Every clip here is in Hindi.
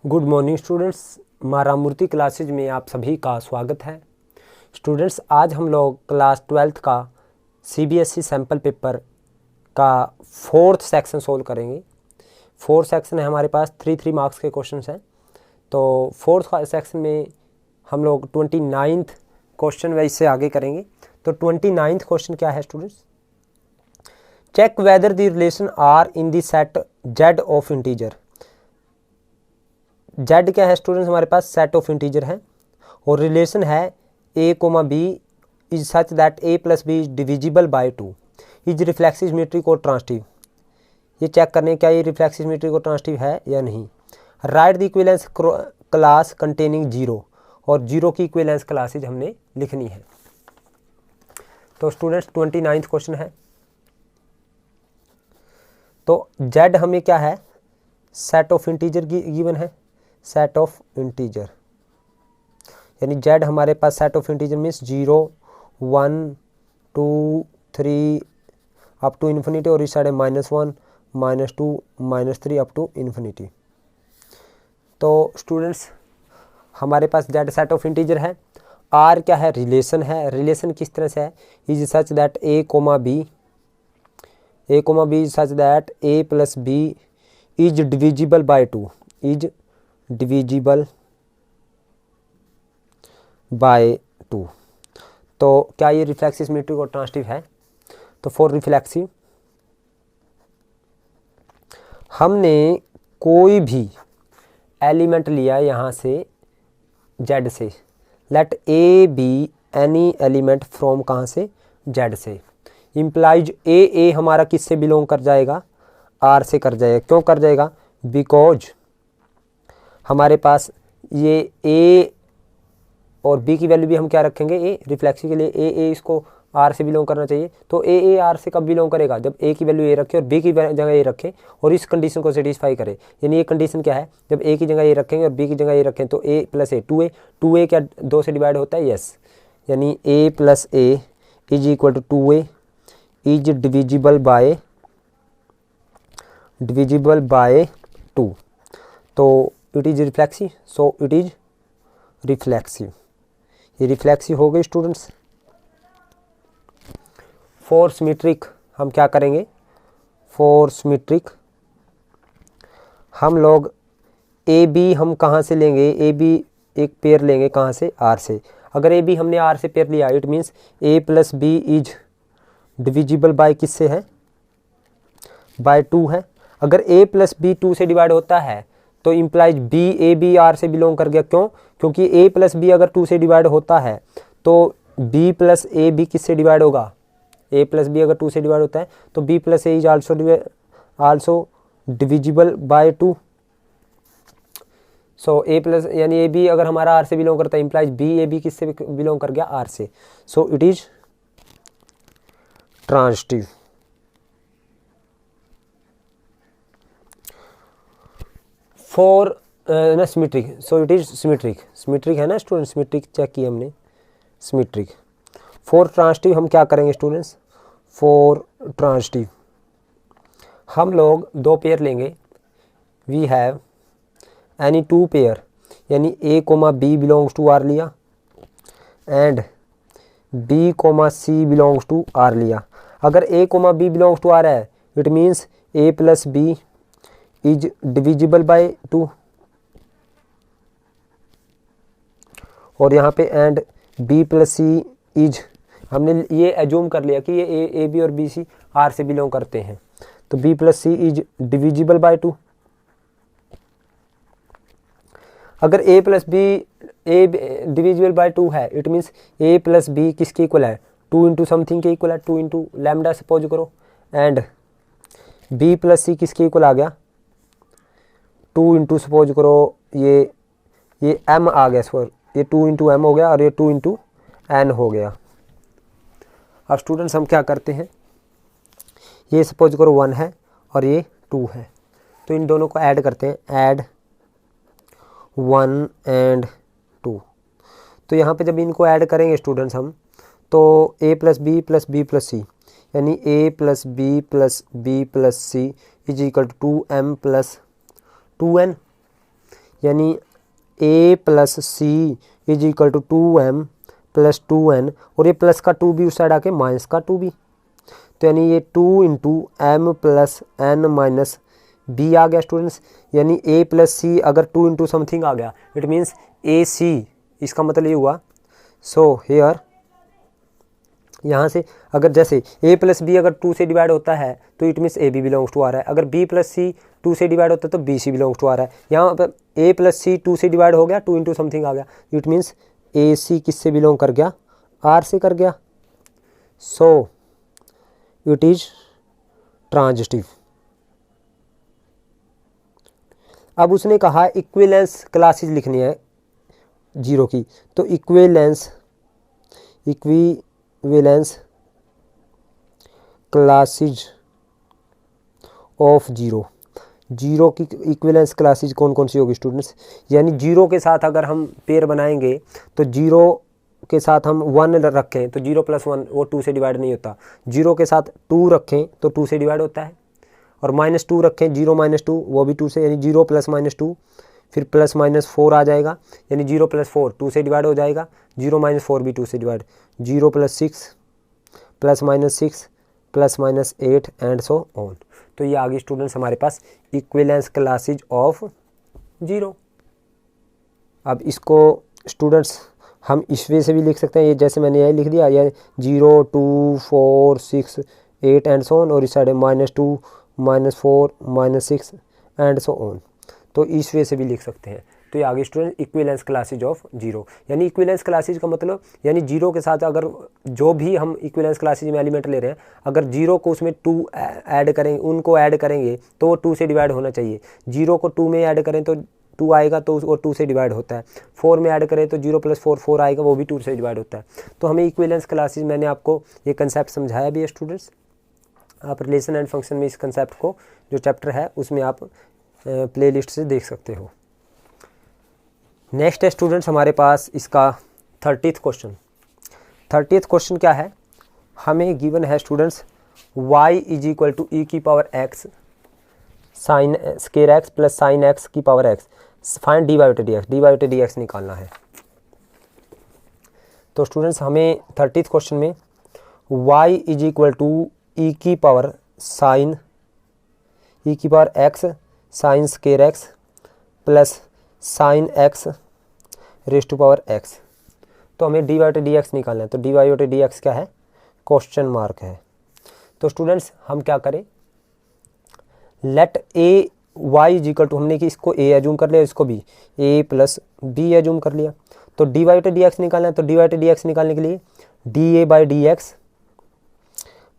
गुड मॉर्निंग स्टूडेंट्स, मारामूर्ति क्लासेज में आप सभी का स्वागत है। स्टूडेंट्स, आज हम लोग क्लास 12th का सीबीएसई सैम्पल पेपर का 4th सेक्शन सोल्व करेंगे। 4th सेक्शन है हमारे पास, 3 मार्क्स के क्वेश्चंस हैं। तो 4th सेक्शन में हम लोग 29th क्वेश्चन वाइज से आगे करेंगे। तो 29th क्वेश्चन क्या है students? Check whether the relation R in the set Z of integer. Z क्या है स्टूडेंट्स? हमारे पास सेट ऑफ इंटीजर है और रिलेशन है a comma b is such that a plus b is divisible by 2 is reflexive symmetric और ट्रांसटिव। ये चेक करने क्या ये रिफ्लेक्सिव सिमेट्रिक और ट्रांसटिव है या नहीं। Right the equivalence class containing 0 और 0 की इक्विवेलेंस क्लासेज हमने लिखनी है। तो स्टूडेंट्स 29th क्वेश्चन है। तो जेड हमें क्या है? सेट ऑफ इंटीजर की गिवन है, सेट ऑफ इंटीजर, यानी जेड हमारे पास set of integer means 0 1 2 3 up to infinity और इस साइड -1 -2 -3 अप टू इन्फिनिटी। तो स्टूडेंट्स हमारे पास जेड सेट ऑफ इंटीजर है। आर क्या है? रिलेशन है। रिलेशन किस तरह से है? Is such that a comma b is such that a plus b is divisible by 2 is divisible by 2। तो क्या ये रिफ्लेक्सिव सिमेट्रिक और ट्रांसटिव है? तो फॉर रिफ्लेक्सिव हमने कोई भी एलिमेंट लिया यहाँ से जेड से, let a b any element from कहाँ से? जेड से। इम्प्लाइज ए हमारा किससे बिलोंग कर जाएगा? आर से कर जाएगा। क्यों कर जाएगा? बिकॉज हमारे पास ये ए और बी की वैल्यू भी हम क्या रखेंगे? ए रिफ्लेक्सिव के लिए ए इसको आर से बिलोंग करना चाहिए। तो ए आर से कब बिलोंग करेगा? जब ए की वैल्यू ए रखे और बी की जगह ए रखे और इस कंडीशन को सेटिस्फाई करे। यानी ये कंडीशन क्या है? जब ए की जगह ए रखेंगे और बी की जगह ए रखें तो ए प्लस ए 2a क्या 2 से डिवाइड होता है? यस। यानी a plus a is equal to 2a is divisible by 2। तो it is reflexive, so it is reflexive. ये रिफ्लेक्सिव हो गई स्टूडेंट्स। फॉर सिमेट्रिक हम क्या करेंगे? फॉर सिमेट्रिक हम लोग ए बी हम कहाँ से लेंगे? ए बी एक पेयर लेंगे कहाँ से? आर से। अगर ए बी हमने आर से पेयर लिया it means a plus b is divisible by किससे है? बाय 2 है। अगर ए प्लस बी 2 से डिवाइड होता है तो implies b a b R से बिलोंग कर गया। क्यों? क्योंकि ए प्लस बी अगर 2 से डिवाइड होता है तो बी प्लस ए बी किससे डिवाइड होगा? ए प्लस बी अगर 2 से डिवाइड होता है तो b plus a is also divisible by 2। So a plus यानी ए बी अगर हमारा आर से बिलोंग करता है इम्प्लाइज बी ए बी किससे बिलोंग कर गया? आर से। So it is transitive. For ना symmetric, so it is symmetric है ना स्टूडेंट? सिमेट्रिक चेक किया हमने, सिमेट्रिक। फॉर ट्रांसटिव हम क्या करेंगे स्टूडेंट्स? फॉर ट्रांसटिव हम लोग 2 पेयर लेंगे। वी हैव एनी 2 पेयर, यानी a comma b belongs to R लिया and b comma c belongs to R लिया। अगर a comma b belongs to R है it means a plus b is divisible by 2 और यहाँ पे and b plus c is, हमने ये एज्यूम कर लिया कि ये ए बी और बी सी आर से बिलोंग करते हैं तो b plus c is divisible by 2। अगर a plus b a divisible by 2 है it means a plus b किसके इक्वल है? 2 इंटू समथिंग के इक्वल है, 2 इंटू लैम्डा सपोज करो एंड b प्लस सी किसके इक्वल आ गया? 2 इंटू सपोज करो ये m आ गया, सॉरी ये 2 इंटू एम हो गया और ये 2 इंटू एन हो गया। अब स्टूडेंट्स हम क्या करते हैं? ये सपोज करो 1 है और ये 2 है तो इन दोनों को ऐड करते हैं, ऐड 1 एंड 2। तो यहाँ पे जब इनको ऐड करेंगे स्टूडेंट्स हम तो a plus b plus b plus c यानी a plus b plus c is equal to 2m plus 2n। यानी a plus c is equal to 2m plus 2n, और ये प्लस का 2 भी उस साइड आके माइनस का 2 भी, तो यानी ये 2 into m plus n minus b आ गया स्टूडेंट्स। यानी a प्लस सी अगर 2 इंटू समथिंग आ गया, इट मीन्स ए सी, इसका मतलब ये हुआ। सो हेयर यहाँ से अगर जैसे a प्लस बी अगर 2 से डिवाइड होता है तो it means a b belongs to आ रहा है, अगर b प्लस सी 2 से डिवाइड होता है तो बी सी बिलोंग्स टू आ रहा है। यहाँ पर a प्लस सी 2 से डिवाइड हो गया, 2 इंटू समथिंग आ गया, इट मीन्स ए सी किससे बिलोंग कर गया, आर से कर गया। सो इट इज ट्रांजिटिव। अब उसने कहा इक्विवेलेंस क्लासेस लिखनी है जीरो की, तो इक्विवेलेंस क्लासेज ऑफ जीरो की इक्विवेलेंस क्लासेज कौन कौन सी होगी स्टूडेंट्स, यानी जीरो के साथ अगर हम पेयर बनाएंगे तो जीरो के साथ हम 1 रखें तो 0 प्लस 1 वो 2 से डिवाइड नहीं होता, 0 के साथ 2 रखें तो 2 से डिवाइड होता है, और -2 रखें 0 - 2 वो भी 2 से, यानी 0 प्लस -2 फिर प्लस -4 आ जाएगा, यानी 0 प्लस 4 2 से डिवाइड हो जाएगा, 0 - 4 भी 2 से divide, 0 plus 6 plus -6 plus -8 and so on. तो ये आ गई स्टूडेंट्स हमारे पास इक्विवेलेंस क्लासेज ऑफ जीरो। अब इसको स्टूडेंट्स हम इस वे से भी लिख सकते हैं, ये जैसे मैंने यही लिख दिया, ये 0 2 4 6 8 एंड सो ऑन, और इस साइड -2 -4 -6 एंड सो ऑन, तो इस वे से भी लिख सकते हैं। तो ये आगे student equivalence classes of zero, यानी इक्विवेलेंस क्लासेज का मतलब यानी जीरो के साथ अगर जो भी हम इक्विवेलेंस क्लासेज में एलिमेंट ले रहे हैं, अगर जीरो को उसमें 2 ऐड करेंगे, उनको ऐड करेंगे तो वो 2 से डिवाइड होना चाहिए, 0 को 2 में ऐड करें तो 2 आएगा तो वो 2 से डिवाइड होता है, 4 में ऐड करें तो 0 प्लस 4 4 आएगा, वो भी 2 से डिवाइड होता है। तो हमें इक्विवेलेंस क्लासेज, मैंने आपको ये कंसेप्ट समझाया भी है स्टूडेंट्स, आप रिलेशन एंड फंक्शन में इस कंसेप्ट को जो चैप्टर है उसमें आप प्लेलिस्ट से देख सकते हो। नेक्स्ट है स्टूडेंट्स हमारे पास इसका 30th क्वेश्चन। 30th क्वेश्चन क्या है, हमें गिवन है students y is equal to e की power x sine square x plus sine x की पावर x, फाइंड dy बटे dx निकालना है। तो स्टूडेंट्स हमें 30th क्वेश्चन में y is equal to e की पावर साइन ई की power x sine square x plus sine x raise to power x, तो हमें dy बटे dx निकालना है। तो dy बटे dx क्या है, क्वेश्चन मार्क है। तो स्टूडेंट्स हम क्या करें, let a y is equal to, हमने कि इसको a एज्यूम कर लिया, इसको भी a प्लस b एज्यूम कर लिया, तो dy बटे dx निकालना है। तो dy बटे dx निकालने के लिए dA by dx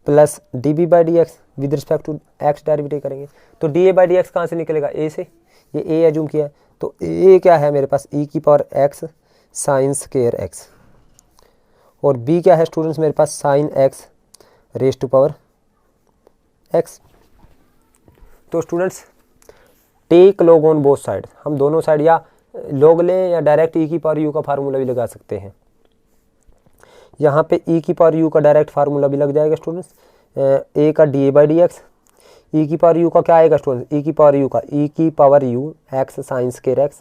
plus dB by dx with respect to x derivative करेंगे। तो dA बाई dx कहाँ से निकलेगा, a से, ये a एज्यूम किया है, तो a क्या है मेरे पास e की power x sine square x, और b क्या है स्टूडेंट्स मेरे पास sine x raise to power x। तो students take log on both side, हम दोनों साइड या लॉग लें या डायरेक्ट e की पावर u का फार्मूला भी लगा सकते हैं। यहाँ पे e की पावर u का डायरेक्ट फार्मूला भी लग जाएगा स्टूडेंट्स, a का dA बाई dx, e की पावर u का क्या आएगा स्टूडेंट्स, e की पावर u का e की power u x sine square x,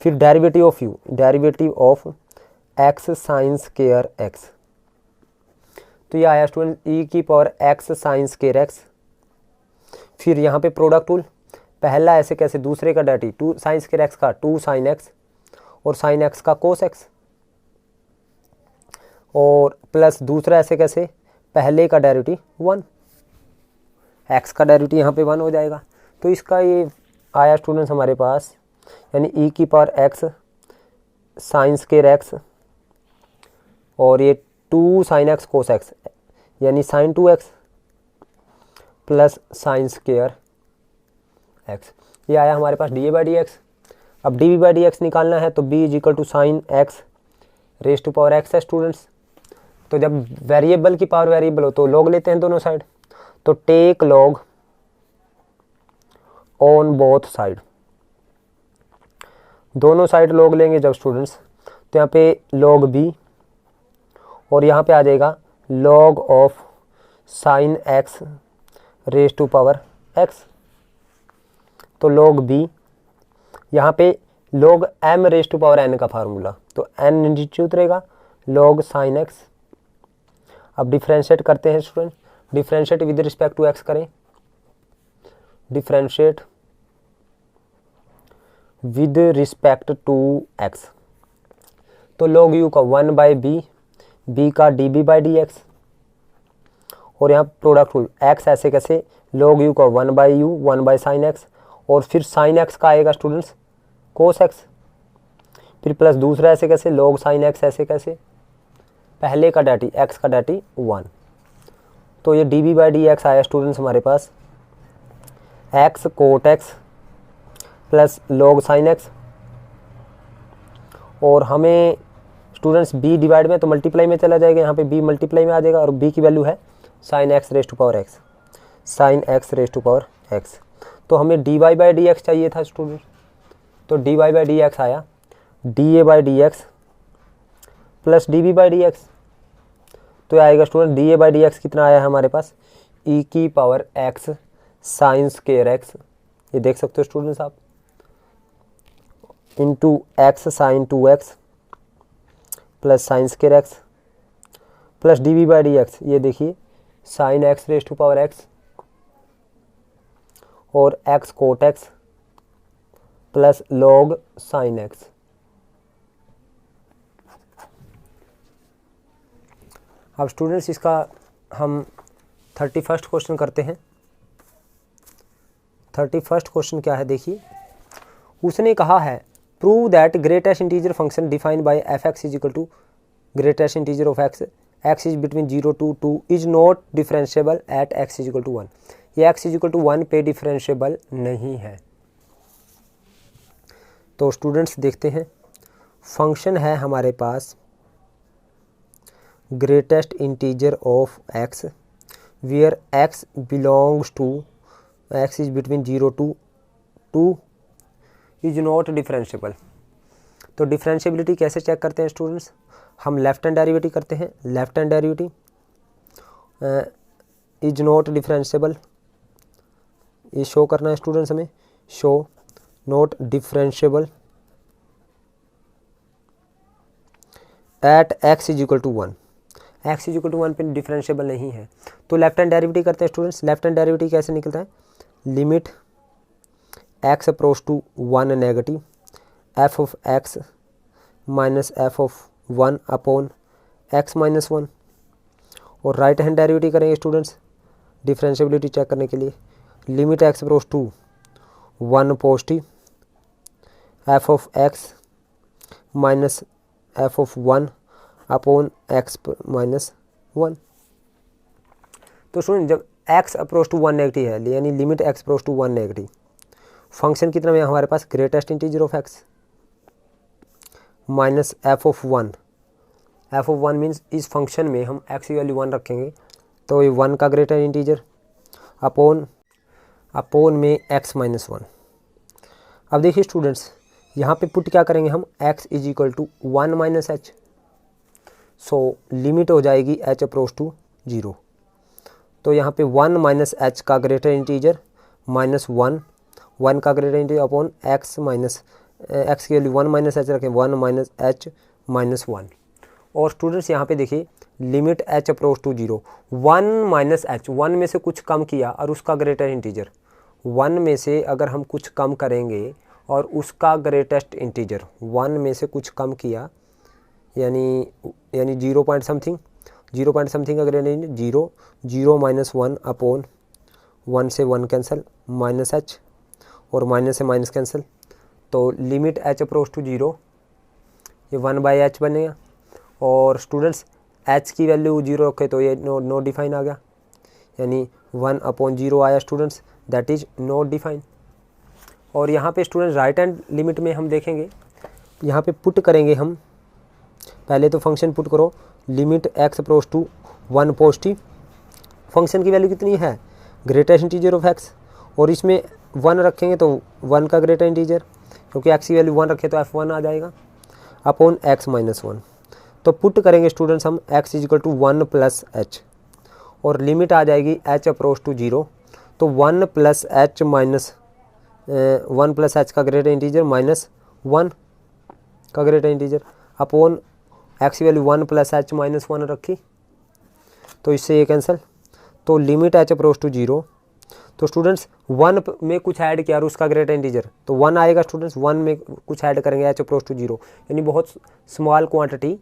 फिर derivative of x sine square x, तो ये आया स्टूडेंट e की power x sine square x। फिर यहाँ पे प्रोडक्ट टूल, पहला ऐसे कैसे, दूसरे का डेरिवेटिव 2 साइन स्केयर x का 2 साइन x और साइन x का कोस x, और प्लस दूसरा ऐसे कैसे, पहले का डेरिवेटिव 1, x का डेरिवेटिव यहाँ पे 1 हो जाएगा। तो इसका ये आया स्टूडेंट्स हमारे पास, यानी e की power x sine square x और ये 2 साइन x कोस x, यानी sine 2x plus sine square x, ये आया हमारे पास dA बाई dx। अब dB बाई dx निकालना है, तो b is equal to sine x raise to power x है स्टूडेंट्स। तो जब वेरिएबल की पावर वेरिएबल हो तो लॉग लेते हैं दोनों साइड, तो take log on both side, दोनों साइड लॉग लेंगे जब स्टूडेंट्स, तो यहाँ पे लॉग b और यहाँ पे आ जाएगा log of sine x raise to power x, तो लॉग b यहाँ पे log m raise to power n का फार्मूला, तो n नीचे उतरेगा, log sin x। अब डिफ्रेंशिएट करते हैं student, differentiate with respect to x करें, differentiate with respect to x, तो log u का 1/b, b का db/dx, और यहाँ प्रोडक्ट रूल x ऐसे कैसे, log u का 1/u 1/sin x, और फिर sin x का आएगा स्टूडेंट्स cos x, फिर प्लस दूसरा ऐसे कैसे, log sin x ऐसे कैसे, पहले का डाटी x का डाटी 1, तो ये db/dx आया स्टूडेंट्स हमारे पास x cot x plus log sin x, और हमें स्टूडेंट्स b डिवाइड में तो मल्टीप्लाई में चला जाएगा, यहाँ पे b मल्टीप्लाई में आ जाएगा, और b की वैल्यू है sin x raise to power x, sin x raise to power x, तो हमें dy/dx चाहिए था स्टूडेंट, तो dy/dx आया da/dx प्लस db/dx, तो आएगा स्टूडेंट da/dx कितना आया है हमारे पास, e की power x sine square x, ये देख सकते हो स्टूडेंट्स आप, into x sine 2x plus sine square x plus db/dx, ये देखिए sine x raise to power x और x cot x plus log sine x। अब स्टूडेंट्स इसका हम 31st क्वेश्चन करते हैं। 31st क्वेश्चन क्या है देखिए, उसने कहा है prove that greatest integer function defined by f x is equal to greatest integer of x is between 0 to 2 is not differentiable at x is equal to 1, ये एक्स इज इक्वल टू 1 पे डिफरेंशिएबल नहीं है। तो स्टूडेंट्स देखते हैं, फंक्शन है हमारे पास greatest integer of x where x belongs to x is between 0 to 2 is not differentiable. तो डिफरेंशिएबिलिटी कैसे चेक करते हैं स्टूडेंट्स, हम लेफ्ट हैंड डेरिवेटिव करते हैं, left hand derivative is not differentiable, ये शो करना है स्टूडेंट्स हमें, show not differentiable at x is equal to 1, x is equal to 1 पे डिफरेंशिएबल नहीं है। तो लेफ्ट हैंड डेरिवेटिव करते हैं स्टूडेंट्स, लेफ्ट हैंड डेरिवेटिव कैसे निकलता है, limit x approach to 1 negative f of x minus f of 1 upon x minus 1, और राइट हैंड डेरिवेटिव करेंगे स्टूडेंट्स डिफरेंशिएबिलिटी चेक करने के लिए, limit x approach to 1 positive f of x minus f of 1 upon x minus 1। तो स्टूडेंट जब x अप्रोच टू 1 नेगेटिव है, यानी limit x approach to 1 negative, function कितना में हमारे पास greatest integer of x minus f of 1, f of 1 means इस फंक्शन में हम x की वैल्यू 1 रखेंगे, तो ये 1 का ग्रेटर इंटीजर अपॉन में x माइनस 1। अब देखिए स्टूडेंट्स यहाँ पे पुट क्या करेंगे हम, x is equal to 1 minus h, so limit हो जाएगी h अप्रोच टू 0, तो यहाँ पे 1 माइनस एच का ग्रेटर इंटीजर माइनस 1 का greater integer upon x minus x की वैल्यू 1 माइनस एच रखें, 1 माइनस एच माइनस 1। और स्टूडेंट्स यहाँ पे देखिए limit h approach to 0, 1 minus h, 1 में से कुछ कम किया और उसका ग्रेटर इंटीजर, 1 में से अगर हम कुछ कम करेंगे और उसका ग्रेटेस्ट इंटीजर 1 में से कुछ कम किया, यानी 0 पॉइंट समथिंग का ग्रेटर इंटीजर 0 माइनस 1 अपॉन 1 से 1 कैंसिल, माइनस एच और माइनस से माइनस कैंसिल, तो लिमिट h अप्रोच टू 0 ये 1/h बनेगा। और स्टूडेंट्स h की वैल्यू 0 रखे तो ये नो डिफाइन आ गया, यानी 1/0 आया students, that is not define. और यहाँ पे स्टूडेंट्स राइट हैंड लिमिट में हम देखेंगे, यहाँ पे पुट करेंगे हम, पहले तो फंक्शन पुट करो, limit x approach to 1 positive, function की वैल्यू कितनी है ग्रेटेस्ट इंटीजर ऑफ x, और इसमें 1 रखेंगे तो 1 का ग्रेटर इंटीजर, क्योंकि x की वैल्यू 1 रखे तो f1 आ जाएगा, अपॉन x माइनस 1। तो पुट करेंगे स्टूडेंट्स हम x is equal to 1 plus h, और लिमिट आ जाएगी h अप्रोच टू 0, तो 1 plus h minus 1 plus h का ग्रेटर इंटीजर -1 का ग्रेटर इंटीजर अपॉन एक्स की वैल्यू 1 प्लस एच -1 रखी, तो इससे ये कैंसिल। तो लिमिट एच अप्रोच टू 0, तो स्टूडेंट्स 1 में कुछ ऐड किया और उसका ग्रेटर इंटीजर, तो 1 आएगा स्टूडेंट्स, 1 में कुछ ऐड करेंगे एच अप्रोच टू 0, यानी बहुत small quantity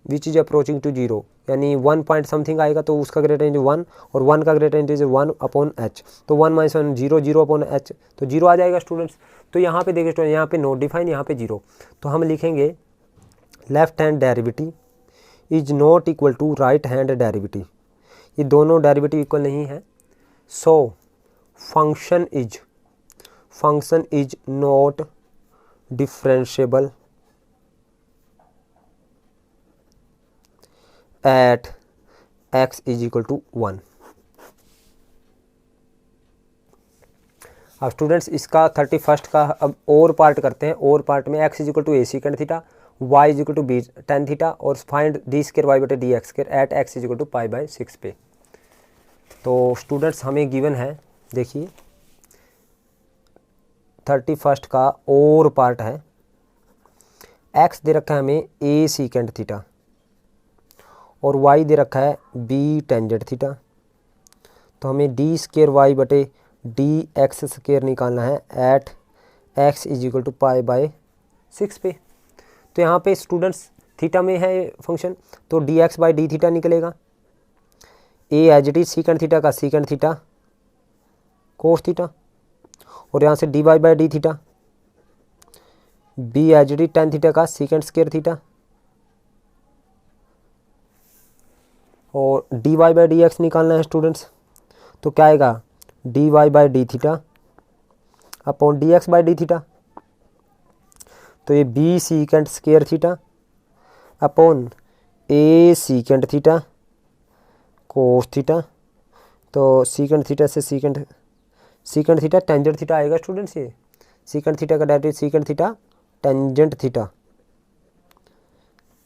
which is approaching to 0, यानी 1 पॉइंट समथिंग आएगा, तो उसका ग्रेटर इंटीजर 1 और 1 का ग्रेटर इंटीजर 1 अपॉन एच, तो 1 - 1 0, 0 अपॉन एच, तो 0 आ जाएगा स्टूडेंट्स। तो यहाँ पे देखिए स्टूडेंट, यहाँ पे नोट डिफाइन, यहाँ पे 0, तो हम लिखेंगे left hand derivative is not equal to right hand derivative, ये दोनों डेरिवेटिव इक्वल नहीं है। So function is not differentiable at x is equal to 1। अब स्टूडेंट्स इसका 31st का अब और पार्ट करते हैं। और पार्ट में x is equal to a secant theta, y is equal to b tan theta और फाइंड d स्क्वायर y बटे d x square at x is equal to π/6 पे। तो स्टूडेंट्स हमें गिवन है, देखिए 31st का और पार्ट है, x दे रखा है हमें a सेकेंड थीटा और y दे रखा है b टेंजेंट थीटा, तो हमें डी स्क्वायर वाई बटे डी एक्स स्क्वायर निकालना है at x is equal to π/6 पे। तो यहाँ पे स्टूडेंट्स थीटा में है फंक्शन, तो d x by d theta निकलेगा, a as it is secant theta का सीकेंड थीटा कोस थीटा, और यहाँ से d y by d theta, b as it is tan theta का सीकेंड स्क्वायर थीटा, और d y by d x निकालना है स्टूडेंट्स, तो क्या आएगा d y by d theta upon d x by d theta, तो ये b secant square theta upon ए सीकेंड थीटा कोस थीटा, तो सीकेंड थीटा से सीकेंड थीटा टेंजेंट थीटा आएगा स्टूडेंट्स, ये सीकेंड थीटा का डायरेक्ट सीकेंड थीटा टेंजेंट थीटा,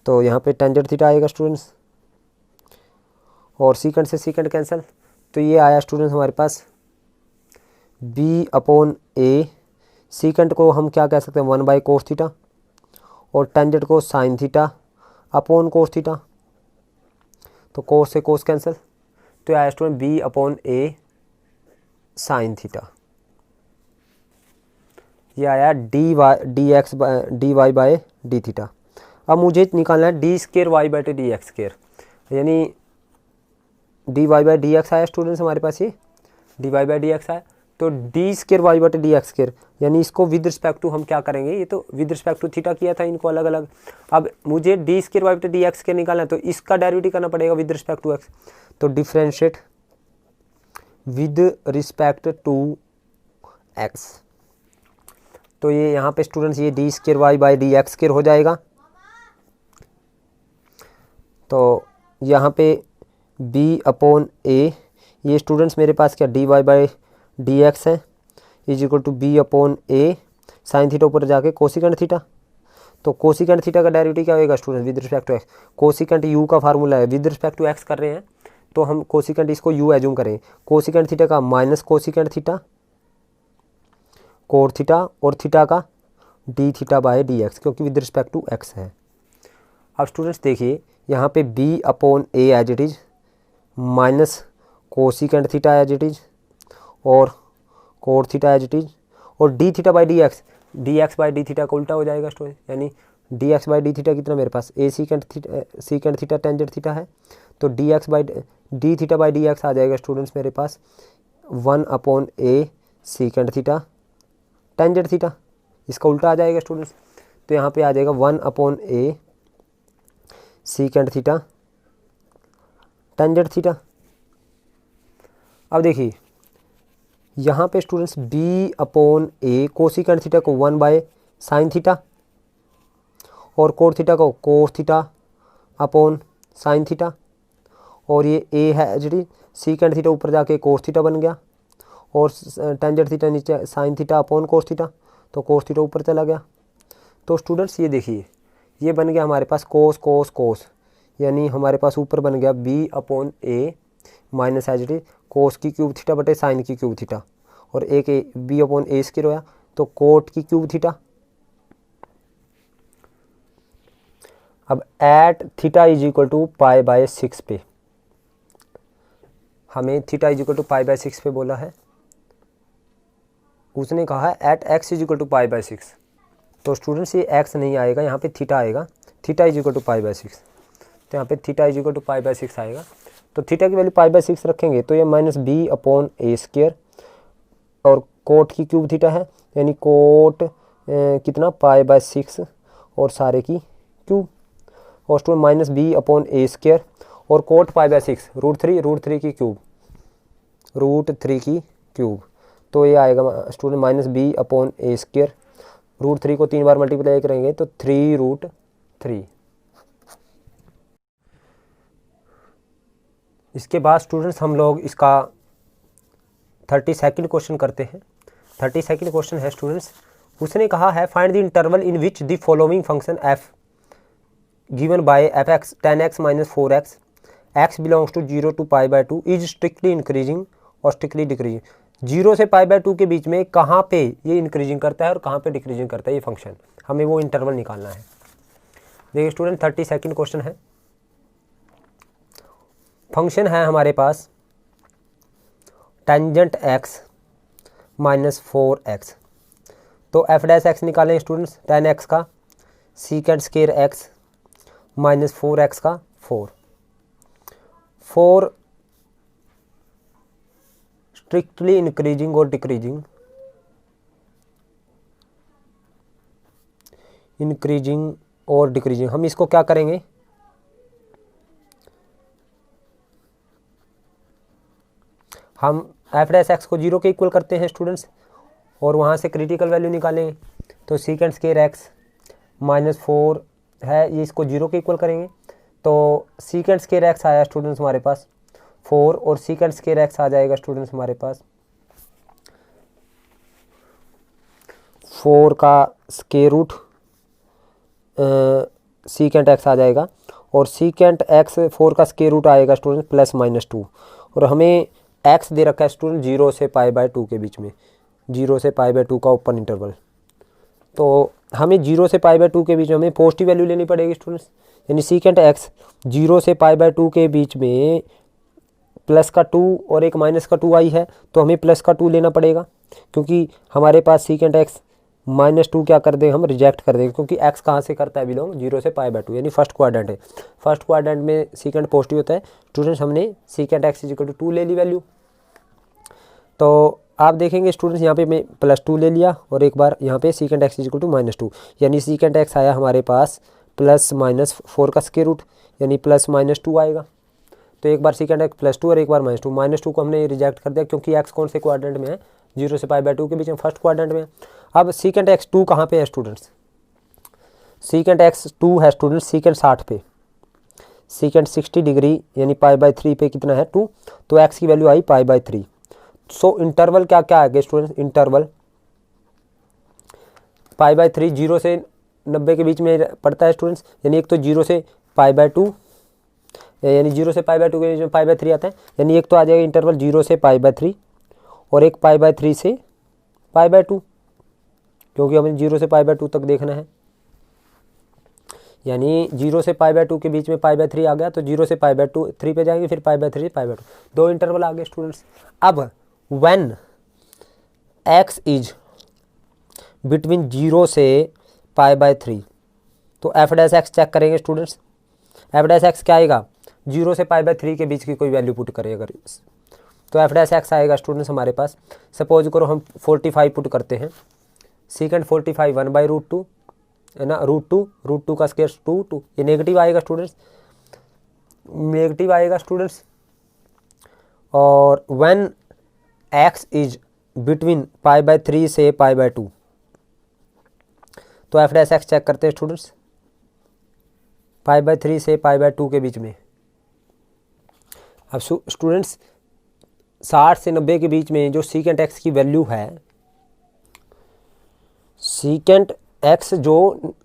तो यहाँ पे टेंजेंट थीटा आएगा स्टूडेंट्स, और सीकेंड से सीकेंड कैंसिल, तो ये आया स्टूडेंट्स हमारे पास b अपॉन ए, सीकेंड को हम क्या कह सकते हैं 1 बाई कोस थीटा और टेंजेंट को sine theta upon cos theta, तो कोस से कोस कैंसिल, तो आया student b upon a sine theta, ये आया d y by d theta. अब मुझे निकालना है डी स्क्वायर वाई बटे डी एक्स स्क्वायर, यानी d y by d x आया स्टूडेंट्स हमारे पास, ये d y by d x आया, तो डी स्क्वायर वाई बटे डी एक्स स्क्वायर, यानी इसको विद रिस्पेक्ट टू हम क्या करेंगे, ये तो विद रिस्पेक्ट टू थीटा किया था इनको अलग अलग, अब मुझे डी स्क्वायर वाई बटे डी एक्स स्क्वायर निकालना है, तो इसका डेरिवेटिव करना पड़ेगा विद रिस्पेक्ट टू एक्स, तो differentiate with respect to x, तो ये यहाँ पे स्टूडेंट्स ये d square y by d x square हो जाएगा, तो यहाँ पे b अपॉन ए, ये स्टूडेंट्स मेरे पास क्या d y by d x है is equal to b upon a sine theta ऊपर जाके कोसिकेंड थीटा, तो कोसिकेंड थीटा का डेरिवेटिव क्या होगा student with respect to x, cosecant u का फार्मूला है, विद रिस्पेक्ट टू एक्स कर रहे हैं तो हम कोसिकेंड इसको यू एज्यूम करें, कोसिकेंड थीटा का minus cosecant theta cot theta और थीटा का d theta by d x, क्योंकि विद रिस्पेक्ट टू एक्स है। अब स्टूडेंट्स देखिए यहाँ पे b upon a as it is minus cosecant theta as it is और cot theta as it is, और d theta by d x by d theta का उल्टा हो जाएगा स्टूडेंट, यानी d x by d theta कितना मेरे पास a secant theta tangent theta है, तो d theta by d x आ जाएगा स्टूडेंट्स मेरे पास 1 अपॉन ए सीकेंड थीटा टेंजेंट थीटा, इसका उल्टा आ जाएगा स्टूडेंट्स, तो यहाँ पे आ जाएगा 1 अपॉन ए सीकेंड थीटा टेंजेंट थीटा। अब देखिए यहाँ पे स्टूडेंट्स b अपॉन ए कोसिकेंड थीटा को 1 बाय साइन थीटा और कोट थीटा को cos theta upon sine theta, और ये a है जी सीकेंड थीटा ऊपर जाके कोस थीटा बन गया और टेंजेंट थीटा नीचे sign theta upon cos theta, तो कोस थीटा ऊपर चला गया, तो स्टूडेंट्स ये देखिए ये बन गया हमारे पास कोस कोस कोस, यानी हमारे पास ऊपर बन गया b अपॉन ए माइनस एच डी कोस की क्यूब थीटा बटे साइन की क्यूब थीटा, और एक बी अपॉन ए स्क्वायर होया, तो कोट की क्यूब थीटा। अब at theta is equal to pi by 6 पे, हमें theta is equal to pi by 6 पे बोला है, उसने कहा है at x is equal to pi by 6। तो स्टूडेंट्स ये एक्स नहीं आएगा, यहाँ पे थीटा आएगा, theta is equal to pi by 6। तो यहाँ पे theta is equal to pi by 6 आएगा। तो थीटा की वैल्यू पाई बाय 6 रखेंगे तो ये minus b upon a square, और कोट की क्यूब थीटा है, यानी कोट कितना पाई बाय 6 और सारे की क्यूब, और student minus b upon a square और cot pi by 6 root three की क्यूब, रूट 3 की क्यूब। तो ये आएगा student minus b upon a square, root 3 को 3 बार मल्टीप्लाई करेंगे तो 3√3। इसके बाद स्टूडेंट्स हम लोग इसका 32nd क्वेश्चन करते हैं। 32nd क्वेश्चन है स्टूडेंट्स, उसने कहा है find the interval in which the following function f given by f x 10x minus 4x x belongs to 0 to pi by 2 is strictly increasing और स्ट्रिक्टली डिक्रीजिंग। 0 से पाई बाय 2 के बीच में कहाँ पे ये इंक्रीजिंग करता है और कहाँ पे डिक्रीजिंग करता है ये फंक्शन, हमें वो इंटरवल निकालना है। देखिए स्टूडेंट 32nd क्वेश्चन है, फंक्शन है हमारे पास टेंजेंट x माइनस 4x। तो एफ डैश एक्स निकालें स्टूडेंट्स, 10x का सीकेंड स्केयर x माइनस 4x का 4 स्ट्रिक्टली इंक्रीजिंग और डिक्रीजिंग, इंक्रीजिंग और डिक्रीजिंग। हम इसको क्या करेंगे, हम एफ डैश एक्स को 0 के इक्वल करते हैं स्टूडेंट्स, और वहाँ से क्रिटिकल वैल्यू निकालेंगे। तो सीकेंड स्केयर एक्स माइनस 4 है, ये इसको 0 के इक्वल करेंगे, तो सीकेंड स्केयर एक्स आया स्टूडेंट्स हमारे पास 4, और सीकेंड स्केयर एक्स आ जाएगा स्टूडेंट्स हमारे पास 4 का स्केयर रूट सीकेंड एक्स आ जाएगा, और सीकेंड एक्स 4 का स्केयर रूट आएगा स्टूडेंट प्लस माइनस 2। और हमें एक्स दे रखा है स्टूडेंट 0 से पाई बाय 2 के बीच में, 0 से पाई बाय 2 का ओपन इंटरवल। तो हमें 0 से पाई बाय 2 के बीच में हमें पॉजिटिव वैल्यू लेनी पड़ेगी स्टूडेंट्स, यानी सीकेंड एक्स 0 से पाई बाय 2 के बीच में प्लस का 2 और एक माइनस का 2 आई है, तो हमें प्लस का 2 लेना पड़ेगा, क्योंकि हमारे पास सीकेंड एक्स माइनस 2 क्या कर देंगे, हम रिजेक्ट कर देंगे, क्योंकि एक्स कहाँ से करता है बिलोंग, 0 से पाई बाय 2, यानी फर्स्ट क्वाड्रेंट है। फर्स्ट क्वाड्रेंट में सीकेंड पॉजिटिव होता है स्टूडेंट्स, हमने सीकेंड एक्स इक्वल टू 2 ले ली वैल्यू। तो आप देखेंगे स्टूडेंट्स यहाँ पे मैं +2 ले लिया, और एक बार यहाँ पे सीकेंड एक्स इक्वल टू -2, यानी सीकेंड एक्स आया हमारे पास प्लस माइनस 4 का स्क्वायर रूट, यानी प्लस माइनस 2 आएगा। तो एक बार सीकेंड एक्स +2 और एक बार -2 को हमने रिजेक्ट कर दिया, क्योंकि एक्स कौन से क्वाड्रेंट में है, 0 से पाई बाय 2 के बीच में फर्स्ट क्वाड्रेंट में। अब सीकेंड एक्स 2 कहाँ पे है स्टूडेंट्स, सीकेंड एक्स 2 है स्टूडेंट्स सीकेंड 60 पे, सीकेंड 60 डिग्री यानी पाई बाय 3 पे कितना है 2, तो एक्स की value I pi by 3। So interval क्या क्या आएगा स्टूडेंट्स, इंटरवल पाई बाय 3 0 से 90 के बीच में पड़ता है स्टूडेंट्स, यानी एक तो 0 से पाई बाय 2, यानी 0 से पाई बाय 2 के बीच में पाई बाय 3 आता है, यानी एक तो आ जाएगा इंटरवल 0 से पाई बाय 3 और एक पाई बाय 3 से पाई बाय 2, क्योंकि हमें 0 से पाई बाय 2 तक देखना है, यानी 0 से पाई बाय 2 के बीच में पाई बाय 3 आ गया, तो 0 से पाई बाय 3 पे जाएंगे, फिर pi by 3 pi by 2, 2 interval आ गए स्टूडेंट्स। अब व्हेन x इज बिटवीन 0 से पाई बाय 3, तो एफ डैश एक्स चेक करेंगे स्टूडेंट्स, एफ डैश एक्स क्या आएगा, 0 से पाई बाय 3 के बीच की कोई वैल्यू पुट करें अगर, तो एफ डैश एक्स आएगा स्टूडेंट्स हमारे पास, सपोज करो हम 45 पुट करते हैं, सीकेंड 45 1/√2 है ना, √2 का स्क्वायर 2, ये नेगेटिव आएगा स्टूडेंट्स, नेगेटिव आएगा स्टूडेंट्स। और when x is between pi by 3 से पाई बाय 2, तो एफ डैश एक्स चेक करते हैं स्टूडेंट्स, पाई बाय 3 से पाई बाय 2 के बीच में। अब स्टूडेंट्स 60 से 90 के बीच में जो सीकेंट एक्स की वैल्यू है, सीकेंट एक्स जो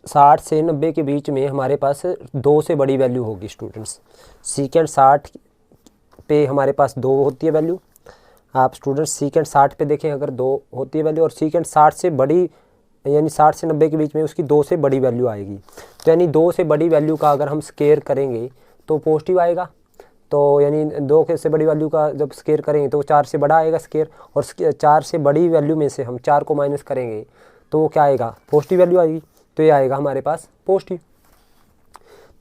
60 से 90 के बीच में हमारे पास 2 से बड़ी वैल्यू होगी स्टूडेंट्स, सीकेंट 60 पे हमारे पास 2 होती है वैल्यू, आप स्टूडेंट्स सीकेंड 60 पे देखें, अगर 2 होती है वैल्यू और सीकेंड 60 से बड़ी, यानी 60 से 90 के बीच में उसकी 2 से बड़ी वैल्यू आएगी। तो यानी 2 से बड़ी वैल्यू का अगर हम स्केयर करेंगे तो पॉजिटिव आएगा। तो यानी 2 से बड़ी वैल्यू का जब स्केयर करेंगे तो 4 से बड़ा आएगा स्केयर, और 4 से बड़ी वैल्यू में से हम 4 को माइनस करेंगे तो वो क्या आएगा, पॉजिटिव वैल्यू आएगी। तो ये आएगा हमारे पास पॉजिटिव।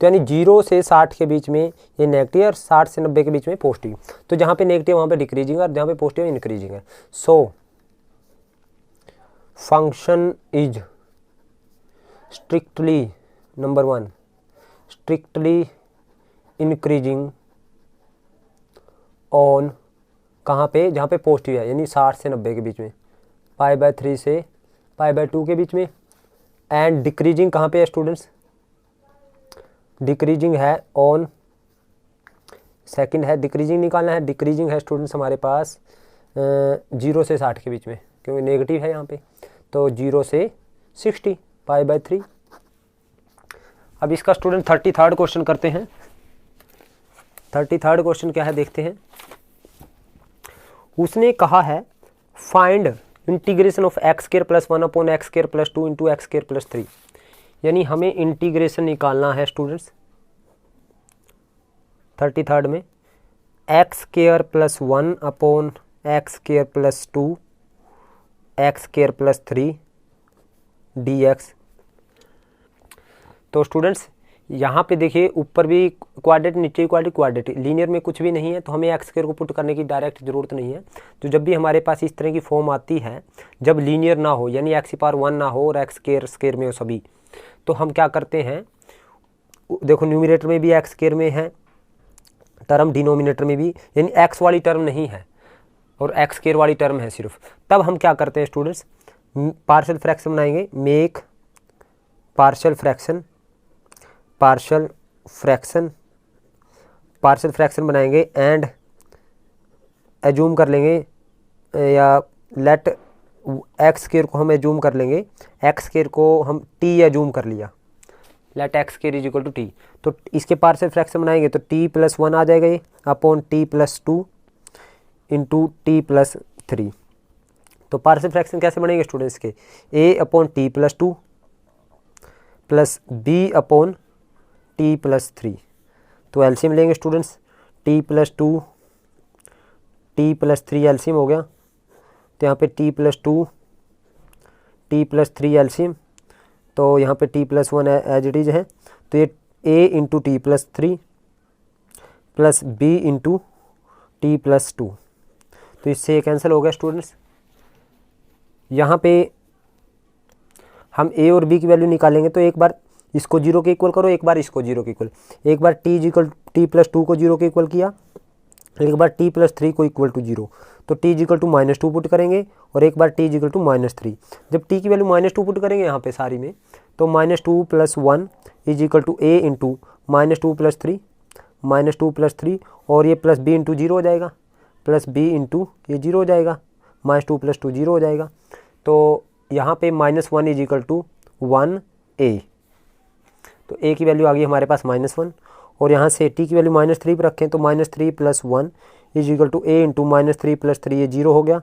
तो यानी 0 से 60 के बीच में ये नेगेटिव और 60 से 90 के बीच में पॉजिटिव। तो जहाँ पे नेगेटिव वहाँ पे डिक्रीजिंग है और जहाँ पे पॉजिटिव इंक्रीजिंग है। So function is strictly, number 1, strictly increasing on, कहाँ पे, जहाँ पे पॉजिटिव है, यानी 60 से 90 के बीच में, π/3 से π/2 के बीच में। एंड डिक्रीजिंग कहाँ पे है स्टूडेंट्स, डिक्रीजिंग है ऑन, सेकंड है डिक्रीजिंग निकालना है। डिक्रीजिंग है स्टूडेंट्स हमारे पास 0 से 60 के बीच में, क्योंकि नेगेटिव है यहाँ पे। तो 0 से 60 π/3। अब इसका स्टूडेंट 33rd क्वेश्चन करते हैं। 33rd क्वेश्चन क्या है देखते हैं। उसने कहा है find integration of x square plus 1 upon x square plus 2 into x square plus 3। यानी हमें इंटीग्रेशन निकालना है स्टूडेंट्स 33rd में, x square plus 1 upon x square plus 2 x square plus 3 dx। तो स्टूडेंट्स यहाँ पे देखिए ऊपर भी क्वाड्रेटिक, नीचे भी क्वाड्रेटिक, लीनियर में कुछ भी नहीं है, तो हमें एक्स स्क्वायर को पुट करने की डायरेक्ट ज़रूरत नहीं है। तो जब भी हमारे पास इस तरह की फॉर्म आती है, जब लीनियर ना हो, यानी एक्स की पावर 1 ना हो और एक्स स्क्वायर में हो सभी, तो हम क्या करते हैं, देखो न्यूमरेटर में भी एक्स स्क्वायर में है टर्म, डिनोमिनेटर में भी, यानी एक्स वाली टर्म नहीं है और एक्स स्क्वायर वाली टर्म है सिर्फ। तब हम क्या करते हैं स्टूडेंट्स, पार्शियल फ्रैक्शन बनाएंगे, make partial fraction, partial fraction बनाएंगे एंड एज्यूम कर लेंगे, या लेट एक्स स्क्वायर को हम एज्यूम कर लेंगे, एक्स स्क्वायर को हम टी एज्यूम कर लिया, let x square is equal to t. तो इसके पार्शियल फ्रैक्शन बनाएंगे तो टी प्लस 1 आ जाएगा ये upon t plus 2 into t plus 3। तो पार्शियल फ्रैक्शन कैसे बनेंगे स्टूडेंट्स के, a upon t plus 2 plus b upon t plus 3। तो एलसीएम लेंगे students, t plus 2 t plus 3 LCM हो गया। तो यहाँ पे t plus 2 t plus 3 LCM, तो यहाँ पे t plus 1 as it is है। तो ये a into t plus 3 plus b into t plus 2, तो इससे ये कैंसिल हो गया स्टूडेंट्स। यहाँ पे हम ए और बी की वैल्यू निकालेंगे, तो एक बार इसको 0 के इक्वल करो, एक बार इसको 0 के इक्वल, एक बार टी प्लस 2 को 0 के इक्वल किया, एक बार टी प्लस 3 को इक्वल टू 0। तो टी इक्वल टू -2 पुट करेंगे और एक बार टी इक्वल टू -3। जब टी की वैल्यू -2 पुट करेंगे यहाँ पे सारी में, तो -2 + 1 is equal to a into -2 + 3 -2 + 3, और ये प्लस बी इंटू 0 हो जाएगा, प्लस बी इंटू ये 0 हो जाएगा, -2 + 2 0 हो जाएगा। तो यहाँ पे -1 इज इक्वल टू 1 ए। तो ए की वैल्यू आ गई हमारे पास -1, और यहाँ से टी की वैल्यू -3 पर रखें तो -3 + 1 is equal to a into -3 + 3 ये 0 हो गया,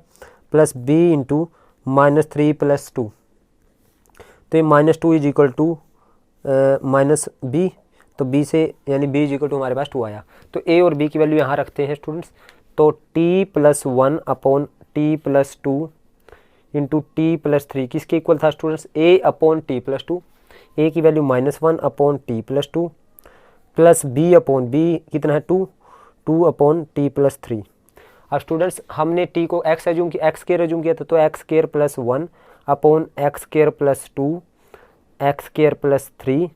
प्लस बी इंटू -3 + 2, तो ये -2 is equal to minus b, तो बी से यानी बी इज इक्वल टू हमारे पास 2 आया। तो ए और बी की वैल्यू यहाँ रखते हैं स्टूडेंट्स। तो t plus 1 upon t plus 2 into t plus 3 किसके इक्वल था students, a upon t plus 2। A की value -1 upon t plus 2 plus b upon b कितना है 2 अपॉन टी प्लस 3। अब स्टूडेंट्स हमने टी को एक्स एज्यूम किया, एक्स स्क्वायर एज्यूम किया था, तो x square plus 1 upon x square plus 2 x square plus 3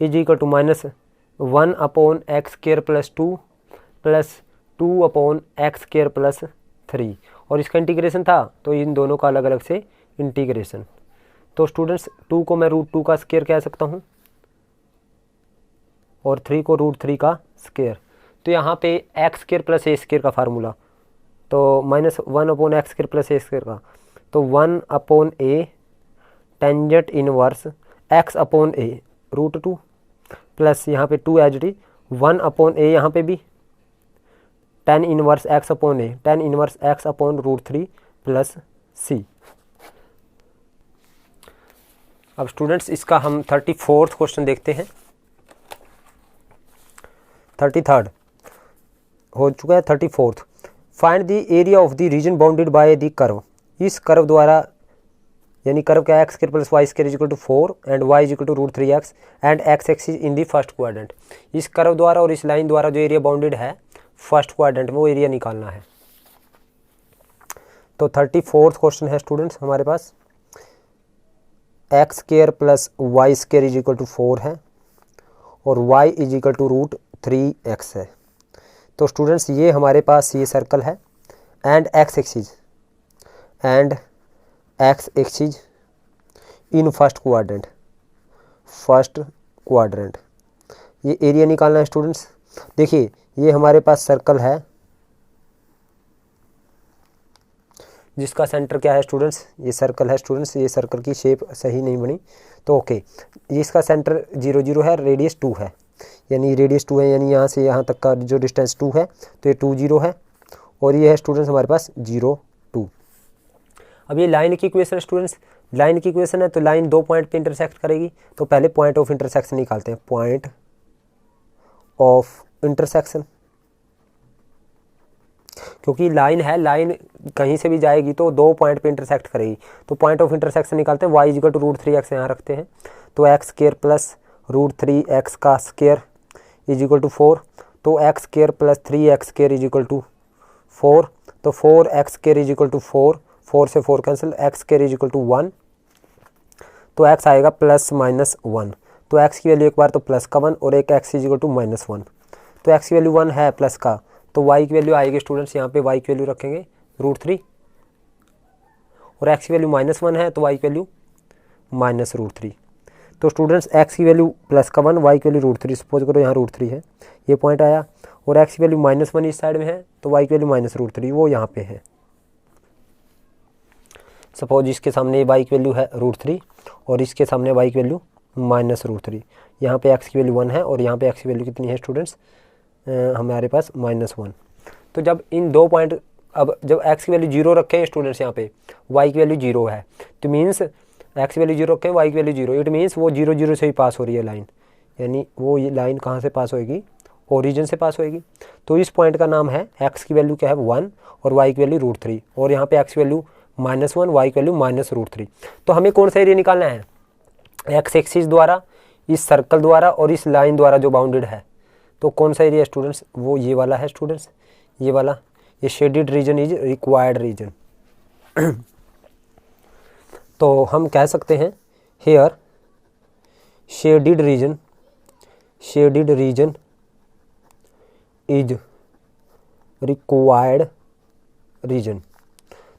is equal to -1 upon x square plus 2 plus 2 upon x square plus 3, और इसका इंटीग्रेशन था तो इन दोनों का अलग अलग से इंटीग्रेशन। तो स्टूडेंट्स 2 को मैं √2 का स्क्वायर कह सकता हूँ और 3 को √3 का स्क्वायर। तो यहाँ पे एक्स स्क्वायर प्लस ए स्क्वायर का फार्मूला, तो -1 अपॉन एक्स स्क्वायर प्लस ए स्क्वायर का, तो 1 अपॉन ए टेंजेंट इनवर्स एक्स अपॉन ए √2 प्लस यहाँ पे 2 एज इट इज 1 अपॉन ए यहाँ पे भी tan इनवर्स x अपॉन ए, tan inverse x upon √3 plus c। अब स्टूडेंट्स इसका हम 34th क्वेश्चन देखते हैं। 33rd हो चुका है, 34th। Find the area of the region bounded by the curve. इस कर्व द्वारा, यानी कर्व का x square plus y square is equal to 4 and y is equal to √3x and x axis in the first quadrant. इस कर्व द्वारा और इस लाइन द्वारा जो एरिया बाउंडेड है फर्स्ट क्वाड्रेंट में, वो एरिया निकालना है। तो 34th क्वेश्चन है स्टूडेंट्स हमारे पास, x square plus y square is equal to 4 है और y is equal to √3x है। तो स्टूडेंट्स ये हमारे पास ये सर्कल है and x axis in first quadrant, ये एरिया निकालना है स्टूडेंट्स। देखिए ये हमारे पास सर्कल है जिसका सेंटर क्या है स्टूडेंट्स, ये सर्कल है स्टूडेंट्स। ये सर्कल की शेप सही नहीं बनी, तो ओके, इसका सेंटर 0 0 है, रेडियस 2 है, यानी रेडियस 2 है, यानी यहाँ से यहाँ तक का जो डिस्टेंस 2 है, तो ये 2 0 है और ये है स्टूडेंट्स हमारे पास 0 2। अब ये लाइन की इक्वेशन है स्टूडेंट्स, लाइन की इक्वेशन है तो लाइन 2 पॉइंट पे इंटरसेक्ट करेगी, तो पहले पॉइंट ऑफ इंटरसेक्शन निकालते हैं। पॉइंट ऑफ इंटरसेक्शन, क्योंकि लाइन है, लाइन कहीं से भी जाएगी तो 2 पॉइंट पे इंटरसेक्ट करेगी, तो पॉइंट ऑफ इंटरसेक्शन निकालते हैं। y is equal to √3x यहाँ रखते हैं, तो एक्स स्क्वायर प्लस √3x का स्क्वायर इज इक्वल टू 4, तो x square plus 3x square is equal to 4, तो 4x square is equal to 4 से 4 cancel, x square is equal to 1, तो x आएगा +-1, तो x की वैल्यू एक बार तो प्लस का 1 और एक x इज इक्वल टू -1, तो x की वैल्यू 1 है प्लस का, तो y की वैल्यू आएगी स्टूडेंट्स, यहाँ पे y की वैल्यू रखेंगे √3 और x की वैल्यू -1 है तो y की वैल्यू -√3। तो स्टूडेंट्स x की वैल्यू प्लस का 1, y की वैल्यू √3, सपोज करो यहाँ √3 है, ये पॉइंट आया, और x की वैल्यू -1 इस साइड में है तो y की वैल्यू -√3 वो यहाँ पे है। सपोज इसके सामने y की वैल्यू है √3 और इसके सामने y की वैल्यू -√3, यहाँ पे x की वैल्यू 1 है और यहाँ पे x की वैल्यू कितनी है स्टूडेंट्स, हमारे पास -1। तो जब इन 2 पॉइंट, अब जब x की वैल्यू 0 रखें स्टूडेंट्स, यहाँ पे y की वैल्यू 0 है, तो मीन्स x की वैल्यू 0 रखें, y की वैल्यू 0, इट मीन्स वो 0 0 से ही पास हो रही है लाइन, यानी वो ये लाइन कहाँ से पास होएगी, ओरिजिन से पास होएगी। तो इस पॉइंट का नाम है, x की वैल्यू क्या है 1 और y की वैल्यू √3, और यहाँ पे x की वैल्यू -1, y की वैल्यू -√3। तो हमें कौन सा एरिया निकालना है, एक्स एक्सिस द्वारा, इस सर्कल द्वारा और इस लाइन द्वारा जो बाउंडेड है, तो कौन सा एरिया स्टूडेंट्स, वो ये वाला है स्टूडेंट्स, ये वाला, ये shaded region is required region. तो हम कह सकते हैं here shaded region is required region.